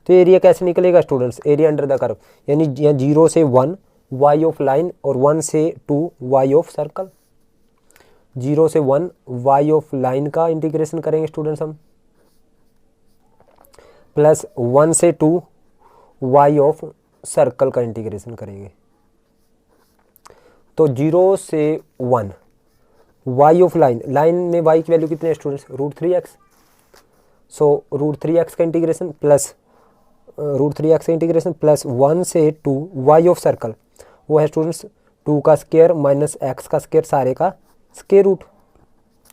तो एरिया कैसे निकलेगा students, area under the curve, यानी 0 से 1 y ऑफ लाइन और 1 से 2 y ऑफ सर्कल। 0 से 1 y ऑफ लाइन का इंटीग्रेशन करेंगे स्टूडेंट्स हम, प्लस 1 से 2 y ऑफ सर्कल का इंटीग्रेशन करेंगे। तो 0 से 1 y ऑफ लाइन, लाइन में y की वैल्यू कितने है स्टूडेंट्स, √3x, सो √3x का इंटीग्रेशन प्लस √3x का इंटीग्रेशन प्लस 1 से 2 y ऑफ सर्कल, वो है स्टूडेंट्स 2 का स्क्वायर माइनस x का स्क्वायर, सारे का स्क्वायर रूट।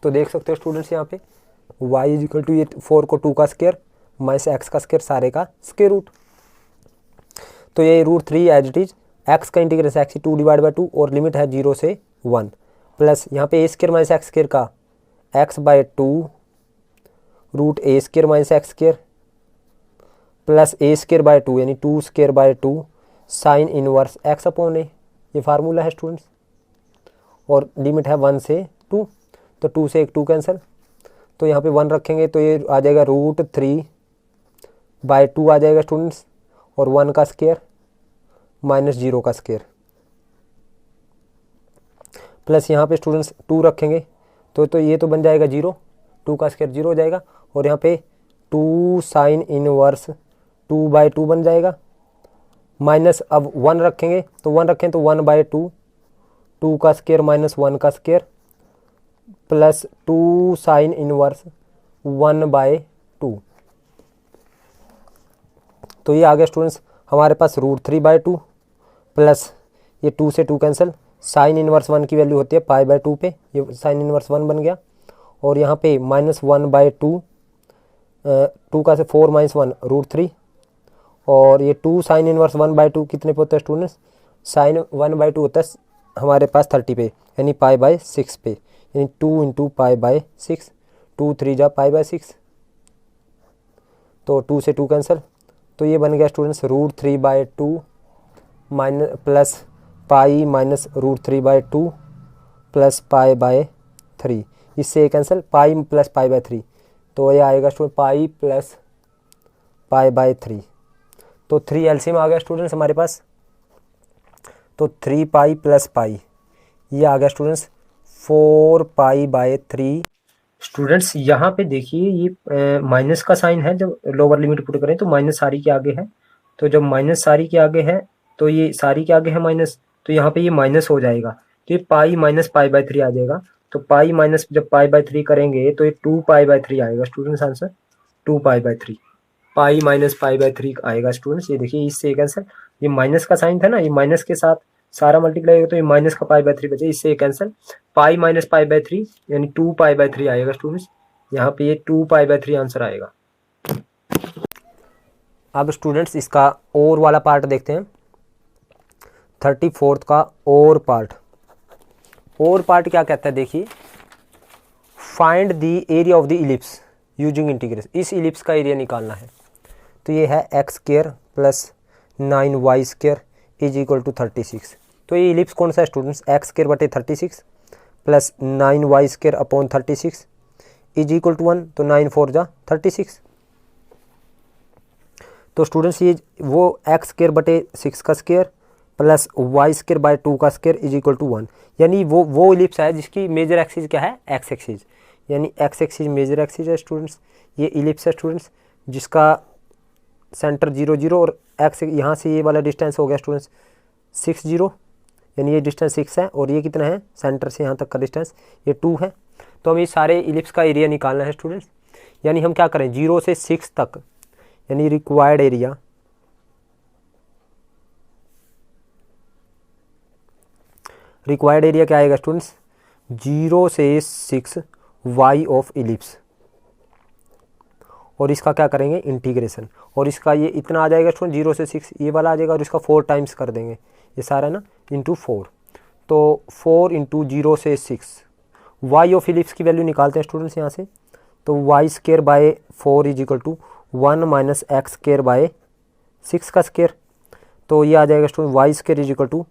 तो देख सकते हो स्टूडेंट्स यहाँ पे y इज इक्वल टू, ये 4 को 2 का स्क्वायर माइनस x का स्क्वायर, सारे का स्क्वायर रूट। तो ये √3 एज इट इज, x का इंटीग्रेशन x 2 डिवाइड बाई 2 और लिमिट है 0 से 1, प्लस यहाँ पे a square minus x square का x/2 root a square minus x square plus a square by 2, यानी 2 square by 2 sine inverse x upon a, ये फार्मूला है स्टूडेंट्स, और लिमिट है 1 से 2, तो 2 से 1 2 कैंसिल, तो यहाँ पे 1 रखेंगे तो ये आ जाएगा √3/2 आ जाएगा स्टूडेंट्स, और 1 का स्क्वायर माइनस 0 का स्क्वायर, प्लस यहाँ पे स्टूडेंट्स 2 रखेंगे तो ये तो बन जाएगा 0, 2 का स्क्वायर 0 हो जाएगा, और यहाँ पे 2 साइन इनवर्स 2/2 बन जाएगा, माइनस अब 1 रखेंगे तो 1 रखें तो 1/2, 2 का स्क्वायर माइनस 1 का स्क्वायर प्लस 2 साइन इनवर्स 1/2। तो ये आ गया स्टूडेंट्स हमारे पास √3/2 प्लस ये 2 से 2 कैंसिल, साइन इनवर्स 1 की वैल्यू होती है π/2 पे, ये साइन इनवर्स 1 बन गया। और यहाँ पे -1/2, 2 का से 4 - 1 √3, और ये 2 साइन इनवर्स 1/2 कितने पे होता है स्टूडेंट्स, साइन 1/2 होता है हमारे पास 30 पे, यानी π/6 पे, यानी 2 × π/6, 2 3 जा π/6, तो 2 से 2 कैंसिल, तो ये बन गया students √3/2 plus pi minus √3/2 plus π/3, इससे ये कैंसिल, पाई प्लस π/3, तो ये आएगा स्टूडेंट पाई प्लस π/3। तो 3 एलसीएम आ गया स्टूडेंट्स हमारे पास, तो 3 पाई प्लस पाई, ये आ गया स्टूडेंट्स 4 π/3। स्टूडेंट्स यहाँ पे देखिए ये माइनस का साइन है, जब लोअर लिमिट पुट करें तो माइनस सारी के आगे है, तो जब माइनस सारी के आगे है तो ये सारी के आगे है माइनस, तो यहाँ पे ये माइनस हो जाएगा, तो ये पाई माइनस π/3 आ जाएगा। तो पाई माइनस जब π/3 करेंगे तो ये 2 π/3 आएगा स्टूडेंट्स आंसर, 2 π/3, पाई माइनस π/3 आएगा स्टूडेंट्स। ये देखिए इससे कैंसिल, ये माइनस का साइन था ना, ये माइनस के साथ सारा मल्टीप्लाई होगा तो ये माइनस का π/3 बचे, इससे कैंसिल, पाई माइनस π/3 यानी 2 π/3 आएगा स्टूडेंट्स, यहाँ पे ये 2 π/3 आंसर आएगा। अब स्टूडेंट्स इसका और वाला पार्ट देखते हैं, 34th का और पार्ट। और पार्ट क्या कहता है देखिए, find the area of the ellipse using integration, इस इलिप्स का एरिया निकालना है। तो ये है x² plus 9y² is equal to 36। तो ये इलिप्स कौन सा है students, x²/36 plus 9y² upon 36 is equal to 1, तो 9 4 जा 36। तो स्टूडेंट्स ये वो x²/6 का स्क्वायर प्लस y²/2 का स्क्वायर इज इक्वल टू 1, यानी वो इलिप्स है जिसकी मेजर एक्सिस क्या है, x एक्सिस, यानी x एक्सिस मेजर एक्सिस है स्टूडेंट्स। ये इलिप्स है स्टूडेंट्स जिसका सेंटर 0 0 और x यहाँ से ये वाला डिस्टेंस हो गया स्टूडेंट्स 6 0, यानी ये डिस्टेंस 6 है, और ये कितना है सेंटर से यहाँ तक का डिस्टेंस ये 2 है। तो हमें सारे इलिप्स का एरिया निकालना है स्टूडेंट्स, यानी हम क्या करें 0 से 6 तक, यानी रिक्वायर्ड एरिया क्या आएगा स्टूडेंट्स, 0 से 6 y ऑफ इलिप्स, और इसका क्या करेंगे इंटीग्रेशन, और इसका ये इतना आ जाएगा स्टूडेंट 0 से 6 ये वाला आ जाएगा, और इसका 4 टाइम्स कर देंगे ये सारा ना इंटू 4, तो 4 × 0 से 6 y ऑफ इलिप्स की वैल्यू निकालते हैं स्टूडेंट्स यहाँ से। तो y²/4 is equal to 1 minus x²/6 का स्क्वायर, तो ये आ जाएगा student y² is equal to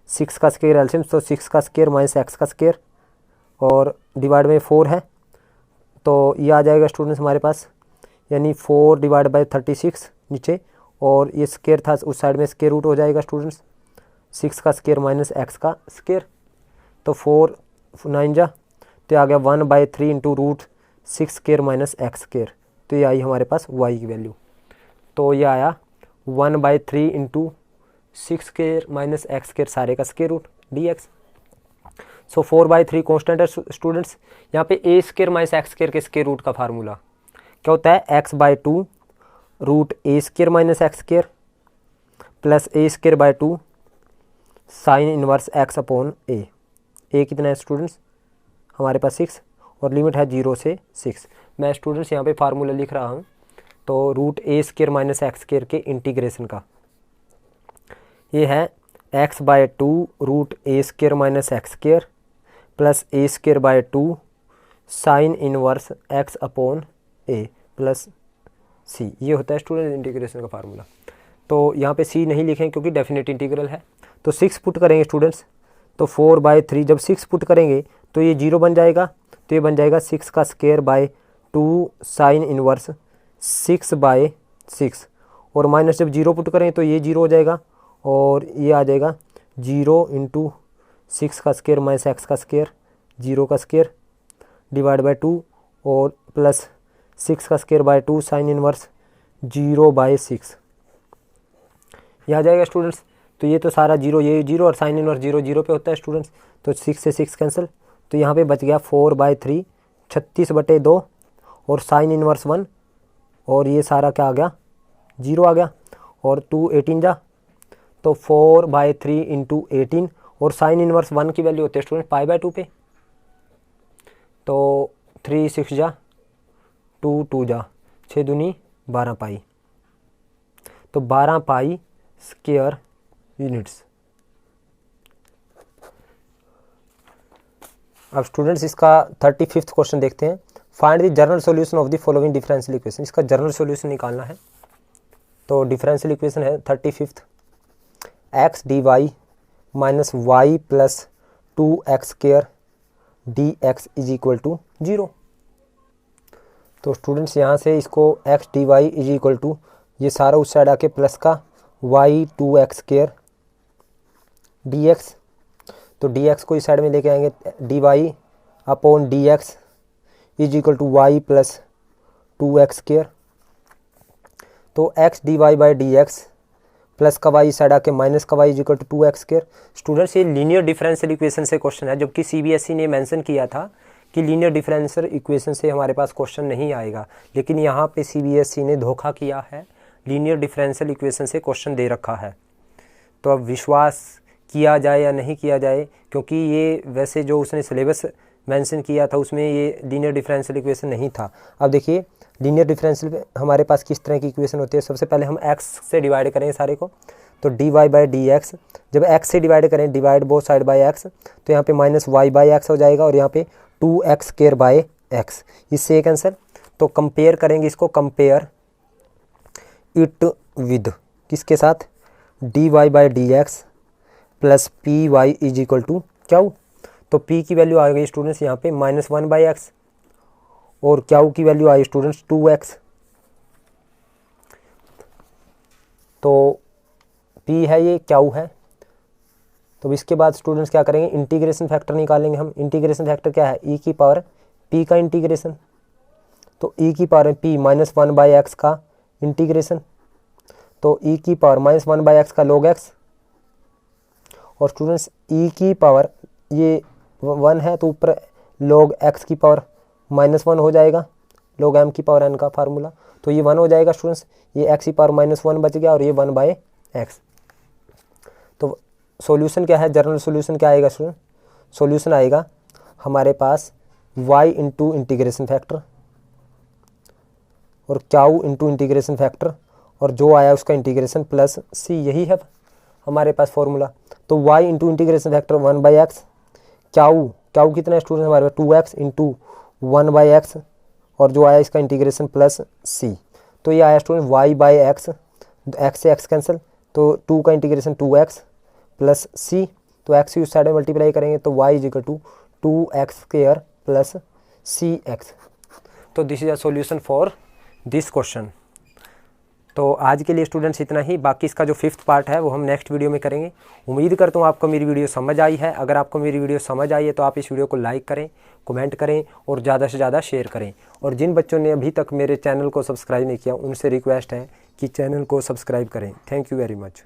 6 का स्क्वायर एलसीएम, तो 6 का स्क्वायर माइनस x का स्क्वायर और डिवाइड बाई 4 है, तो ये आ जाएगा स्टूडेंट्स हमारे पास, यानी 4 / 36 नीचे, और ये स्क्वायर था उस साइड में स्क्वायर रूट हो जाएगा स्टूडेंट्स, 6 का स्क्वायर माइनस x का स्क्वायर, तो 4 9 जा, तो आ गया 1/3 इंटू √6² माइनस x², तो ये आई हमारे पास y की वैल्यू। तो ये आया 1/3 इंटू 6² माइनस x² सारे का स्क्वायर रूट dx। सो 4/3 कॉन्स्टेंट है स्टूडेंट्स। यहाँ पे a² माइनस x² के स्क्वायर रूट का फार्मूला क्या होता है, x/2 √a² minus x² plus a²/2 sign inverse x upon a। कितना है स्टूडेंट्स हमारे पास 6, और लिमिट है 0 से 6। मैं स्टूडेंट्स यहाँ पे फार्मूला लिख रहा हूँ, तो √a² माइनस x² के इंटीग्रेशन का ये है x/2 √a² minus x² plus a²/2 sign inverse x upon a plus c, ये होता है स्टूडेंट इंटीग्रेशन का फार्मूला। तो यहाँ पे c नहीं लिखें क्योंकि डेफिनेट इंटीग्रल है। तो 6 पुट करेंगे स्टूडेंट्स, तो 4/3 जब 6 पुट करेंगे तो ये 0 बन जाएगा, तो ये बन जाएगा 6 का स्क्वायर बाय 2 साइन इनवर्स 6/6, और माइनस जब 0 पुट करें तो ये 0 हो जाएगा, और ये आ जाएगा 0 × 6 का स्क्वायर माइनस x का स्क्वायर 0 का स्क्वायर डिवाइड बाय 2 और प्लस 6 का स्क्वायर बाय 2 साइन इनवर्स 0/6, ये आ जाएगा स्टूडेंट्स। तो ये तो सारा 0 ये 0 और साइन इनवर्स 0 0 पे होता है स्टूडेंट्स, तो 6 से 6 कैंसिल, तो यहाँ पे बच गया 4/3 36/2, और साइन इनवर्स 1 और ये सारा क्या आ गया 0 आ गया और 2 18 जा तो 4/3 इंटू 18 और साइन इनवर्स 1 की वैल्यू होती है स्टूडेंट π/2 पे तो 3 6 जा 2 2 जा 6 दूनी 12 पाई तो 12 पाई स्क्वायर यूनिट्स। अब स्टूडेंट्स इसका 35वां क्वेश्चन देखते हैं। Find the general solution of the following differential equation. इसका जनरल सॉल्यूशन निकालना है तो डिफरेंशियल इक्वेशन है 35 x dy minus y plus 2x square dx is equal to 0। तो स्टूडेंट्स यहाँ से इसको x dy is equal to ये सारा उस साइड आके प्लस का y 2x स्क्वायर dx तो dx को इस साइड में लेके आएंगे dy upon dx is equal to y plus 2x square तो x dy by dx plus का y साइड आके माइनस का y is equal to 2x square. Students ये लीनियर डिफरेंशियल इक्वेशन से क्वेश्चन है, जबकि CBSE ने मेंशन किया था कि लीनियर डिफरेंशियल इक्वेशन से हमारे पास क्वेश्चन नहीं आएगा, लेकिन यहाँ पे CBSE ने धोखा किया है, लीनियर डिफरेंशियल इक्वेशन से क्वेश्चन दे रखा है। तो अब विश्वास किया जाए या नहीं किया जाए, क्योंकि ये वैसे जो उसने सिलेबस मेंशन किया था उसमें ये लीनियर डिफरेंशियल इक्वेशन नहीं था। अब देखिए लीनियर डिफरेंशियल हमारे पास किस तरह की इक्वेशन होती है। सबसे पहले हम x से डिवाइड करेंगे सारे को तो dy बाई dx, जब x से डिवाइड करें divide both side by x तो यहाँ पे माइनस y बाई एक्स हो जाएगा और यहाँ पे 2x स्क्वायर बाई एक्स, इससे एक आंसर। तो कंपेयर करेंगे इसको, कंपेयर इट विद किसके साथ dy by dx plus p y is equal to क्या, तो p की वैल्यू आ गई स्टूडेंट्स यहाँ पे -1 बाई एक्स और क्या की वैल्यू आई स्टूडेंट्स 2x। तो p है ये क्या है। तो इसके बाद स्टूडेंट्स क्या करेंगे, इंटीग्रेशन फैक्टर निकालेंगे हम। इंटीग्रेशन फैक्टर क्या है, e की पावर p का इंटीग्रेशन, तो e की पावर p -1 बाई एक्स का इंटीग्रेशन, तो e की पावर -1 बाई एक्स का log x और स्टूडेंट्स e की पावर ये 1 है तो ऊपर log x की पावर -1 हो जाएगा, log m की पावर n का फार्मूला, तो ये 1 हो जाएगा स्टूडेंट्स, ये x की पावर -1 बच गया और ये 1 बाई एक्स। तो सॉल्यूशन क्या है, जनरल सॉल्यूशन क्या आएगा स्टूडेंट, सॉल्यूशन आएगा हमारे पास y इंटू इंटीग्रेशन फैक्टर और क्याऊ इंटू इंटीग्रेशन फैक्टर और जो आया उसका इंटीग्रेशन प्लस c, यही है हमारे पास फॉर्मूला। तो y into integration factor 1 by x, क्याऊ कितना है स्टूडेंट हमारे पास 2x इंटू 1 बाई एक्स और जो आया इसका इंटीग्रेशन प्लस c। तो ये आया student y by x, x से x कैंसिल तो 2 का इंटीग्रेशन 2x प्लस c, तो x उस साइड में मल्टीप्लाई करेंगे तो y is equal to 2x square plus cx। तो this is a solution for this question. तो आज के लिए स्टूडेंट्स इतना ही, बाकी इसका जो 5th पार्ट है वो हम नेक्स्ट वीडियो में करेंगे। उम्मीद करता हूँ आपको मेरी वीडियो समझ आई है। अगर आपको मेरी वीडियो समझ आई है तो आप इस वीडियो को लाइक करें, कमेंट करें और ज़्यादा से ज़्यादा शेयर करें। और जिन बच्चों ने अभी तक मेरे चैनल को सब्सक्राइब नहीं किया उनसे रिक्वेस्ट है कि चैनल को सब्सक्राइब करें। Thank you very much.